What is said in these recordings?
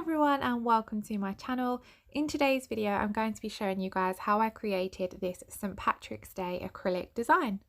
everyone and welcome to my channel. In today's video I'm going to be showing you guys how I created this St. Patrick's Day acrylic design.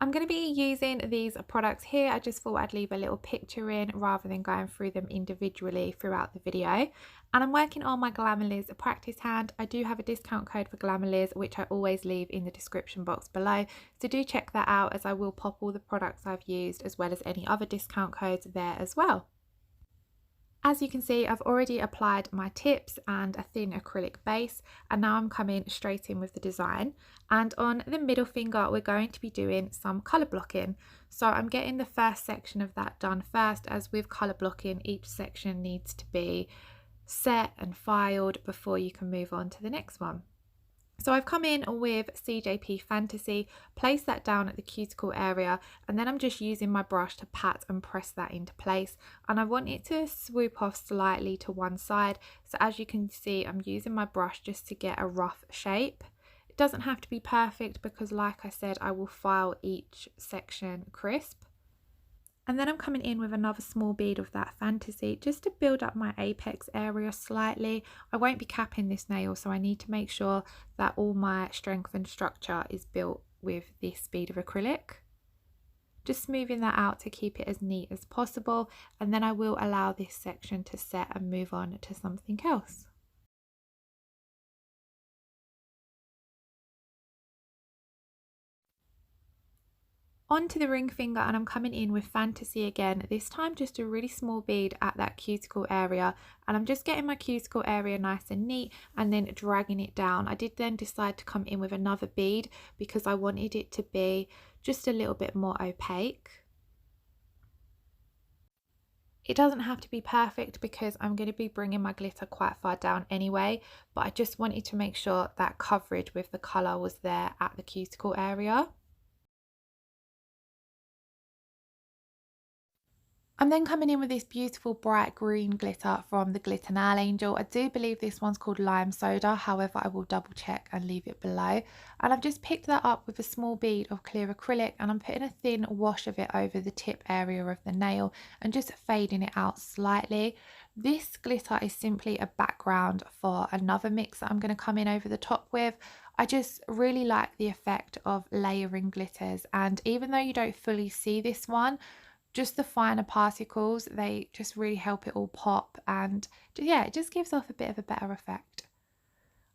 I'm going to be using these products here. I just thought I'd leave a little picture in rather than going through them individually throughout the video. And I'm working on my Glamerliz practice hand. I do have a discount code for Glamerliz, which I always leave in the description box below. So do check that out, as I will pop all the products I've used as well as any other discount codes there as well. As you can see, I've already applied my tips and a thin acrylic base, and now I'm coming straight in with the design. And on the middle finger we're going to be doing some colour blocking. So I'm getting the first section of that done first, as with colour blocking each section needs to be set and filed before you can move on to the next one. So I've come in with CJP Fantasy, placed that down at the cuticle area, and then I'm just using my brush to pat and press that into place. And I want it to swoop off slightly to one side. So as you can see, I'm using my brush just to get a rough shape. It doesn't have to be perfect because, like I said, I will file each section crisp. And then I'm coming in with another small bead of that Fantasy just to build up my apex area slightly. I won't be capping this nail, so I need to make sure that all my strength and structure is built with this bead of acrylic. Just smoothing that out to keep it as neat as possible, and then I will allow this section to set and move on to something else. Onto the ring finger, and I'm coming in with Fantasy again, this time just a really small bead at that cuticle area, and I'm just getting my cuticle area nice and neat and then dragging it down. I did then decide to come in with another bead because I wanted it to be just a little bit more opaque. It doesn't have to be perfect because I'm going to be bringing my glitter quite far down anyway, but I just wanted to make sure that coverage with the colour was there at the cuticle area. I'm then coming in with this beautiful bright green glitter from the Glitter Nail Angel. I do believe this one's called Lime Soda, however I will double check and leave it below. And I've just picked that up with a small bead of clear acrylic, and I'm putting a thin wash of it over the tip area of the nail and just fading it out slightly. This glitter is simply a background for another mix that I'm going to come in over the top with. I just really like the effect of layering glitters, and even though you don't fully see this one, just the finer particles, they just really help it all pop, and yeah, it just gives off a bit of a better effect.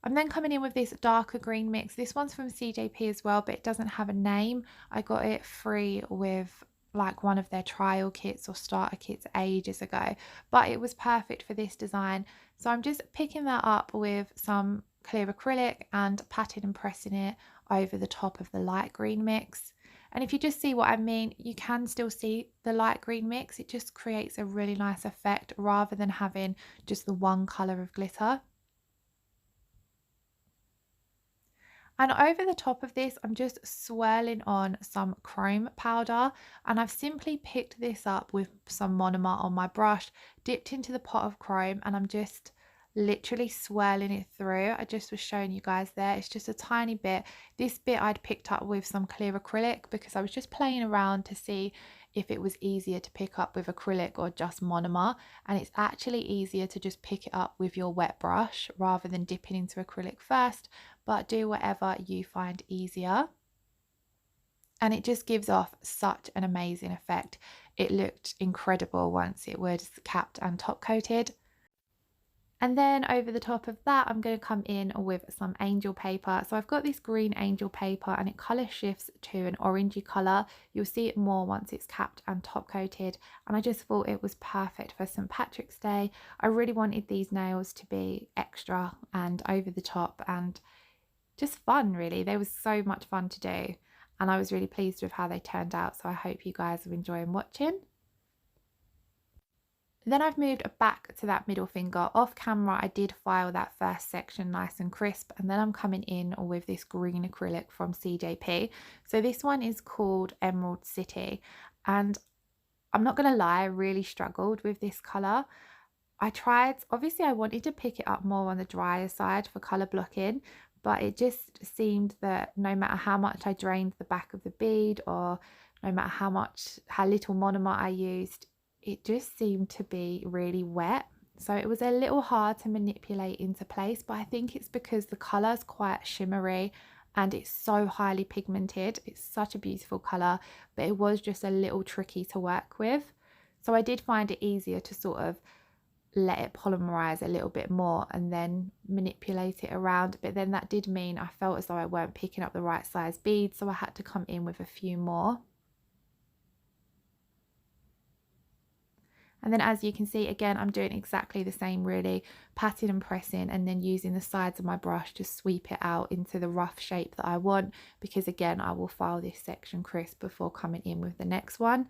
I'm then coming in with this darker green mix. This one's from CJP as well, but it doesn't have a name. I got it free with like one of their trial kits or starter kits ages ago, but it was perfect for this design. So I'm just picking that up with some clear acrylic and patting and pressing it over the top of the light green mix. And if you just see what I mean, you can still see the light green mix. It just creates a really nice effect rather than having just the one colour of glitter. And over the top of this, I'm just swirling on some chrome powder, and I've simply picked this up with some monomer on my brush, dipped into the pot of chrome, and I'm just literally swirling it through. I just was showing you guys there, it's just a tiny bit. This bit I'd picked up with some clear acrylic because I was just playing around to see if it was easier to pick up with acrylic or just monomer, and it's actually easier to just pick it up with your wet brush rather than dipping into acrylic first, but do whatever you find easier. And it just gives off such an amazing effect. It looked incredible once it was capped and top coated. And then over the top of that, I'm going to come in with some angel paper. So I've got this green angel paper, and it colour shifts to an orangey colour. You'll see it more once it's capped and top coated. And I just thought it was perfect for St. Patrick's Day. I really wanted these nails to be extra and over the top and just fun, really. They were so much fun to do, and I was really pleased with how they turned out. So I hope you guys are enjoying watching. Then I've moved back to that middle finger. Off camera I did file that first section nice and crisp, and then I'm coming in with this green acrylic from CJP. So this one is called Emerald City, and I'm not gonna lie, I really struggled with this colour. I tried, obviously I wanted to pick it up more on the drier side for colour blocking, but it just seemed that no matter how much I drained the back of the bead, or no matter how little monomer I used, it just seemed to be really wet. So it was a little hard to manipulate into place, but I think it's because the colour is quite shimmery and it's so highly pigmented. It's such a beautiful colour, but it was just a little tricky to work with. So I did find it easier to sort of let it polymerize a little bit more and then manipulate it around, but then that did mean I felt as though I weren't picking up the right size beads, so I had to come in with a few more. And then as you can see, again, I'm doing exactly the same, really patting and pressing and then using the sides of my brush to sweep it out into the rough shape that I want, because again, I will file this section crisp before coming in with the next one.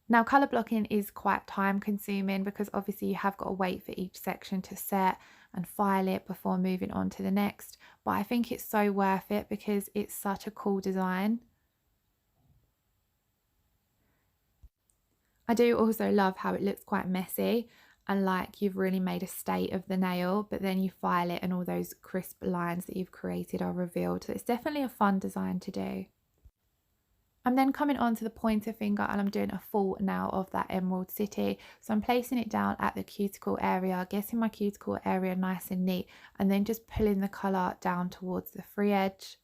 Now, colour blocking is quite time consuming because obviously you have got to wait for each section to set and file it before moving on to the next. But I think it's so worth it because it's such a cool design. I do also love how it looks quite messy and like you've really made a state of the nail, but then you file it and all those crisp lines that you've created are revealed. So it's definitely a fun design to do. I'm then coming on to the pointer finger and I'm doing a full nail of that Emerald City. So I'm placing it down at the cuticle area, getting my cuticle area nice and neat, and then just pulling the colour down towards the free edge.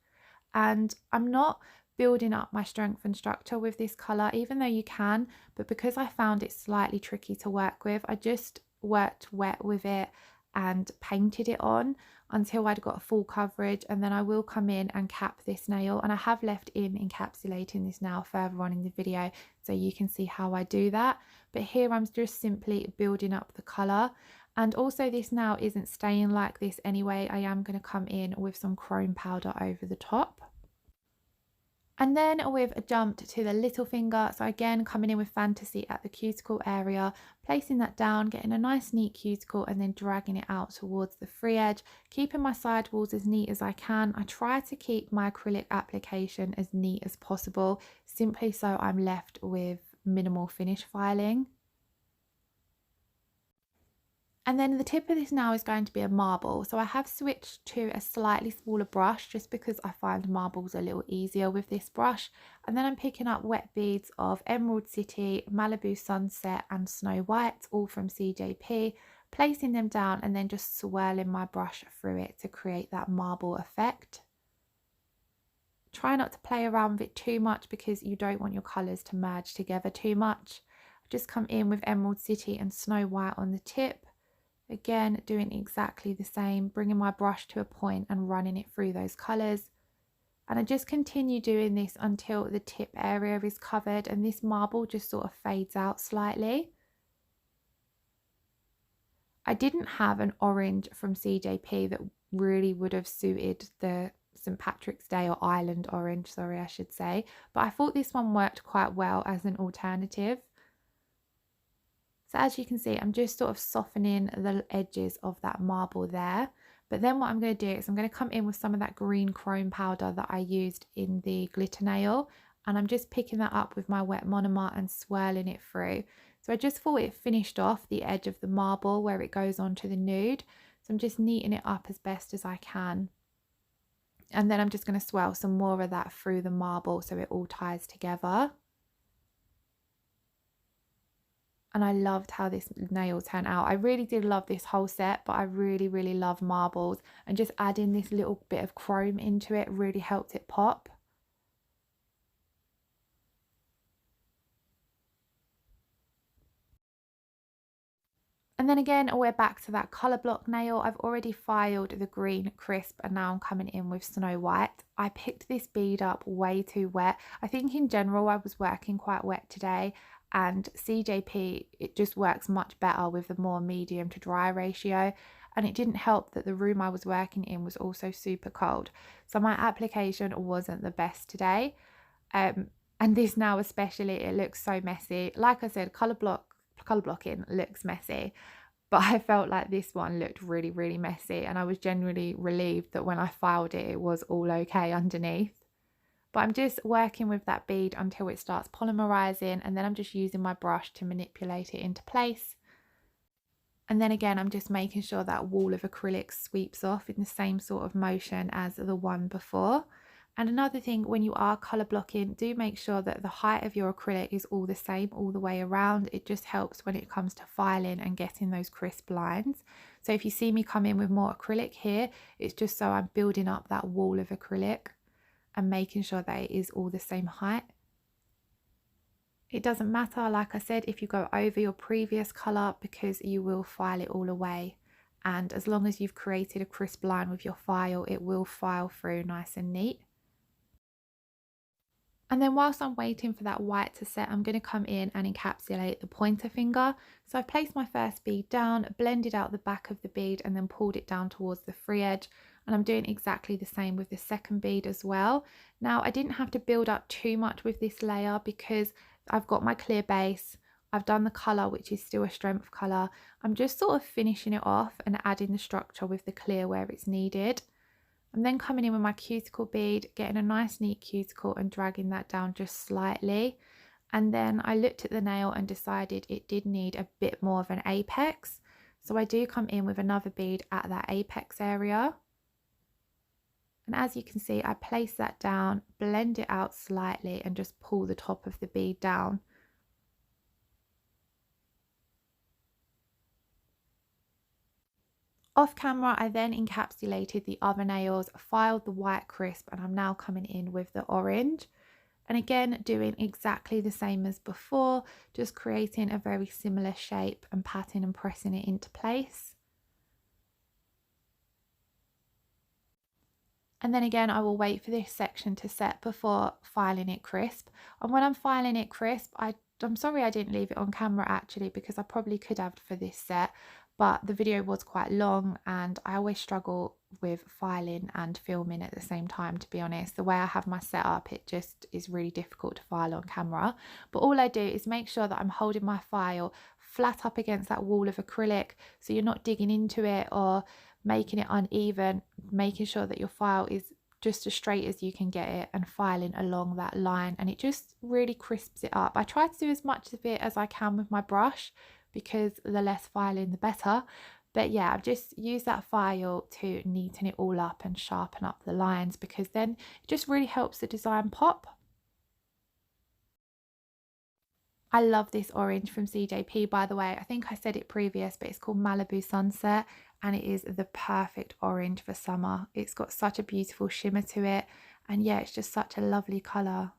And I'm not building up my strength and structure with this colour, even though you can, but because I found it slightly tricky to work with, I just worked wet with it and painted it on until I'd got full coverage, and then I will come in and cap this nail, and I have left in encapsulating this nail further on in the video so you can see how I do that. But here I'm just simply building up the colour, and also this nail isn't staying like this anyway. I am going to come in with some chrome powder over the top. And then we've jumped to the little finger, so again coming in with Fantasy at the cuticle area, placing that down, getting a nice neat cuticle and then dragging it out towards the free edge, keeping my side walls as neat as I can. I try to keep my acrylic application as neat as possible, simply so I'm left with minimal finish filing. And then the tip of this now is going to be a marble. So I have switched to a slightly smaller brush just because I find marbles a little easier with this brush. And then I'm picking up wet beads of Emerald City, Malibu Sunset and Snow White, all from CJP, placing them down and then just swirling my brush through it to create that marble effect. Try not to play around with it too much because you don't want your colours to merge together too much. Just come in with Emerald City and Snow White on the tip. Again, doing exactly the same, bringing my brush to a point and running it through those colours. And I just continue doing this until the tip area is covered and this marble just sort of fades out slightly. I didn't have an orange from CJP that really would have suited the St. Patrick's Day or Island orange, sorry, I should say. But I thought this one worked quite well as an alternative. So as you can see, I'm just sort of softening the edges of that marble there. But then what I'm going to do is I'm going to come in with some of that green chrome powder that I used in the glitter nail. And I'm just picking that up with my wet monomer and swirling it through. So I just thought it finished off the edge of the marble where it goes onto the nude. So I'm just neatening it up as best as I can. And then I'm just going to swirl some more of that through the marble so it all ties together. And I loved how this nail turned out. I really did love this whole set, but I really, really love marbles. And just adding this little bit of chrome into it really helped it pop. And then again, we're back to that colour block nail. I've already filed the green crisp and now I'm coming in with Snow White. I picked this bead up way too wet. I think in general I was working quite wet today, and CJP, it just works much better with the more medium to dry ratio. And it didn't help that the room I was working in was also super cold. So my application wasn't the best today. And this now especially, it looks so messy. Like I said, colour blocking looks messy. But I felt like this one looked really, really messy. And I was genuinely relieved that when I filed it, it was all okay underneath. But I'm just working with that bead until it starts polymerizing, and then I'm just using my brush to manipulate it into place. And then again, I'm just making sure that wall of acrylic sweeps off in the same sort of motion as the one before. And another thing, when you are colour blocking, do make sure that the height of your acrylic is all the same all the way around. It just helps when it comes to filing and getting those crisp lines. So if you see me come in with more acrylic here, it's just so I'm building up that wall of acrylic and making sure that it is all the same height. It doesn't matter, like I said, if you go over your previous colour, because you will file it all away. And as long as you've created a crisp line with your file, it will file through nice and neat. And then whilst I'm waiting for that white to set, I'm going to come in and encapsulate the pointer finger. So I've placed my first bead down, blended out the back of the bead and then pulled it down towards the free edge. And I'm doing exactly the same with the second bead as well. Now I didn't have to build up too much with this layer because I've got my clear base. I've done the colour, which is still a strength colour. I'm just sort of finishing it off and adding the structure with the clear where it's needed. I'm then coming in with my cuticle bead, getting a nice neat cuticle and dragging that down just slightly. And then I looked at the nail and decided it did need a bit more of an apex. So I do come in with another bead at that apex area. And as you can see, I place that down, blend it out slightly and just pull the top of the bead down. Off camera, I then encapsulated the other nails, filed the white crisp, and I'm now coming in with the orange. And again, doing exactly the same as before, just creating a very similar shape and pattern and pressing it into place. And then again, I will wait for this section to set before filing it crisp. And when I'm filing it crisp, I'm sorry I didn't leave it on camera actually, because I probably could have for this set, but the video was quite long and I always struggle with filing and filming at the same time, to be honest. The way I have my setup, it just is really difficult to file on camera. But all I do is make sure that I'm holding my file flat up against that wall of acrylic, so you're not digging into it or making it uneven, making sure that your file is just as straight as you can get it and filing along that line, and it just really crisps it up. I try to do as much of it as I can with my brush because the less filing the better, but yeah, I've just used that file to neaten it all up and sharpen up the lines, because then it just really helps the design pop. I love this orange from CJP, by the way. I think I said it previous, but it's called Malibu Sunset, and it is the perfect orange for summer. It's got such a beautiful shimmer to it, and yeah, it's just such a lovely colour.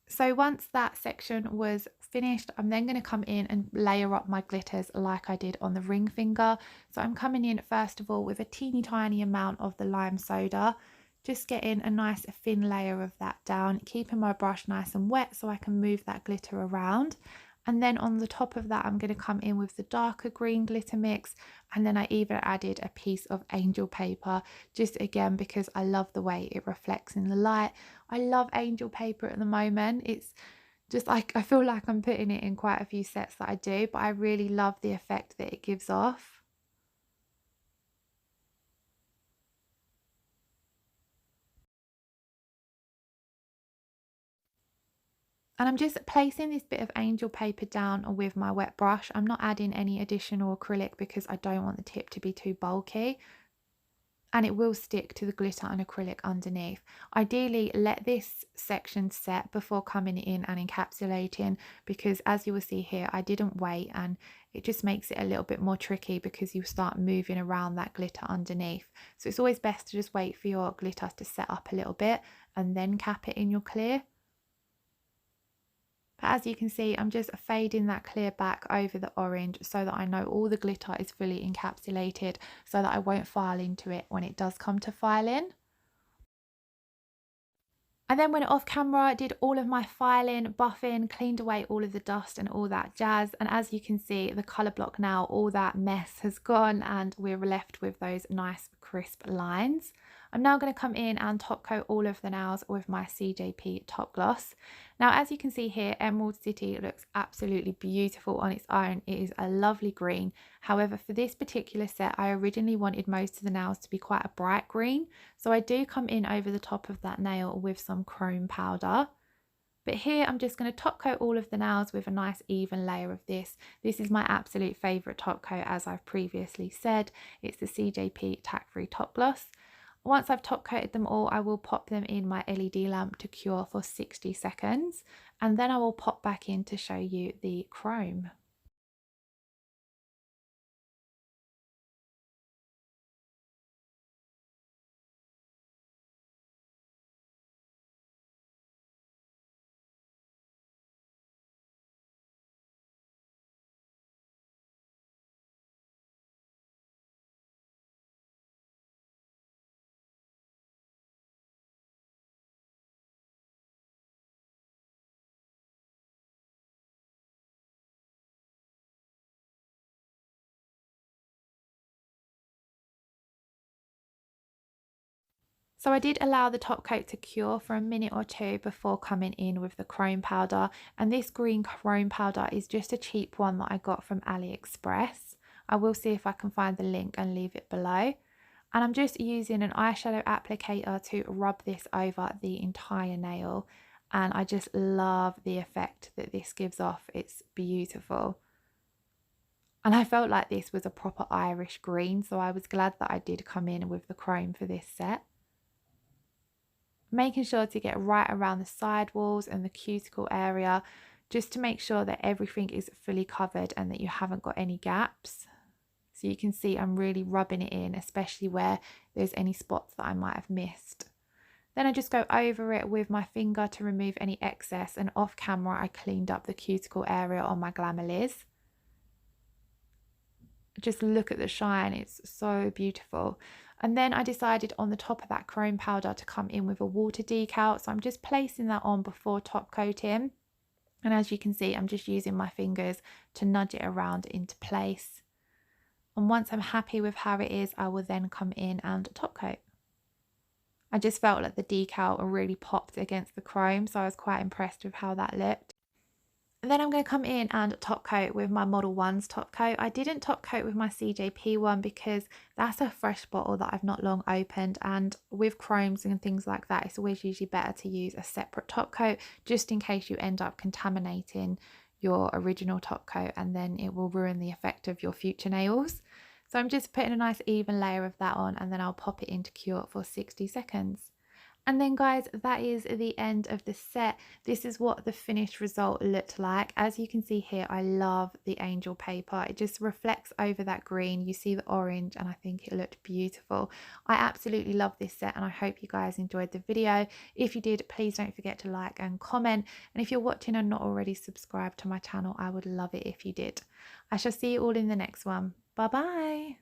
So once that section was finished, I'm then going to come in and layer up my glitters like I did on the ring finger. So I'm coming in first of all with a teeny tiny amount of the lime soda, just getting a nice thin layer of that down, keeping my brush nice and wet so I can move that glitter around. And then on the top of that, I'm going to come in with the darker green glitter mix. And then I even added a piece of angel paper, just again because I love the way it reflects in the light. I love angel paper at the moment. It's just like, I feel like I'm putting it in quite a few sets that I do, but I really love the effect that it gives off. And I'm just placing this bit of angel paper down with my wet brush. I'm not adding any additional acrylic because I don't want the tip to be too bulky. And it will stick to the glitter and acrylic underneath. Ideally, let this section set before coming in and encapsulating, because as you will see here, I didn't wait, and it just makes it a little bit more tricky because you start moving around that glitter underneath. So it's always best to just wait for your glitter to set up a little bit and then cap it in your clear. But as you can see, I'm just fading that clear back over the orange so that I know all the glitter is fully encapsulated, so that I won't file into it when it does come to filing. I then went off camera, did all of my filing, buffing, cleaned away all of the dust and all that jazz. And as you can see, the colour block now, all that mess has gone and we're left with those nice crisp lines. I'm now going to come in and top coat all of the nails with my CJP Top Gloss. Now, as you can see here, Emerald City looks absolutely beautiful on its own. It is a lovely green. However, for this particular set, I originally wanted most of the nails to be quite a bright green. So I do come in over the top of that nail with some chrome powder. But here I'm just going to top coat all of the nails with a nice even layer of this. This is my absolute favourite top coat, as I've previously said. It's the CJP Tack Free Top Gloss. Once I've top coated them all, I will pop them in my LED lamp to cure for 60 seconds, and then I will pop back in to show you the chrome. So I did allow the top coat to cure for a minute or two before coming in with the chrome powder, and this green chrome powder is just a cheap one that I got from AliExpress. I will see if I can find the link and leave it below. And I'm just using an eyeshadow applicator to rub this over the entire nail, and I just love the effect that this gives off. It's beautiful. And I felt like this was a proper Irish green, so I was glad that I did come in with the chrome for this set. Making sure to get right around the side walls and the cuticle area, just to make sure that everything is fully covered and that you haven't got any gaps. So you can see I'm really rubbing it in, especially where there's any spots that I might have missed. Then I just go over it with my finger to remove any excess, and off camera I cleaned up the cuticle area on my Glamerliz. Just look at the shine, it's so beautiful. And then I decided on the top of that chrome powder to come in with a water decal, so I'm just placing that on before top coating. And as you can see, I'm just using my fingers to nudge it around into place. And once I'm happy with how it is, I will then come in and top coat. I just felt like the decal really popped against the chrome, so I was quite impressed with how that looked. And then I'm going to come in and top coat with my Model 1's top coat. I didn't top coat with my CJP one because that's a fresh bottle that I've not long opened, and with chromes and things like that, it's always usually better to use a separate top coat just in case you end up contaminating your original top coat, and then it will ruin the effect of your future nails. So I'm just putting a nice even layer of that on, and then I'll pop it into cure for 60 seconds. And then guys, that is the end of the set. This is what the finished result looked like. As you can see here, I love the angel paper. It just reflects over that green. You see the orange, and I think it looked beautiful. I absolutely love this set, and I hope you guys enjoyed the video. If you did, please don't forget to like and comment. And if you're watching and not already subscribed to my channel, I would love it if you did. I shall see you all in the next one. Bye bye.